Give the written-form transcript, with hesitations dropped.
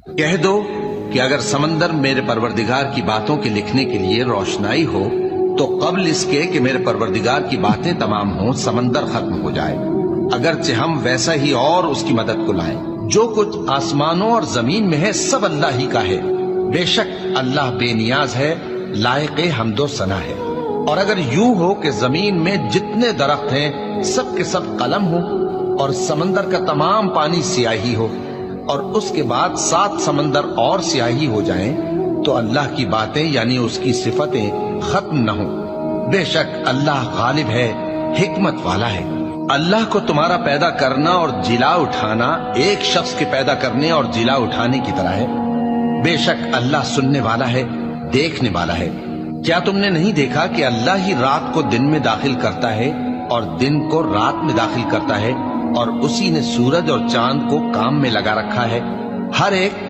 کہہ دو کہ اگر سمندر میرے پروردگار کی باتوں کے لکھنے کے لیے روشنائی ہو تو قبل اس کے کہ میرے پروردگار کی باتیں تمام ہوں سمندر ختم ہو جائے، اگرچہ ہم ویسا ہی اور اس کی مدد کو لائیں۔ جو کچھ آسمانوں اور زمین میں ہے سب اللہ ہی کا ہے، بے شک اللہ بے نیاز ہے، لائق حمد و ثنا ہے۔ اور اگر یوں ہو کہ زمین میں جتنے درخت ہیں سب کے سب قلم ہو اور سمندر کا تمام پانی سیاہی ہو اور اس کے بعد 7 سمندر اور سیاہی ہو جائیں تو اللہ کی باتیں یعنی اس کی صفتیں ختم نہ ہوں۔ بے شک اللہ غالب ہے، حکمت والا ہے۔ اللہ کو تمہارا پیدا کرنا اور جلا اٹھانا ایک شخص کے پیدا کرنے اور جلا اٹھانے کی طرح ہے۔ بے شک اللہ سننے والا ہے، دیکھنے والا ہے۔ کیا تم نے نہیں دیکھا کہ اللہ ہی رات کو دن میں داخل کرتا ہے اور دن کو رات میں داخل کرتا ہے، اور اسی نے سورج اور چاند کو کام میں لگا رکھا ہے، ہر ایک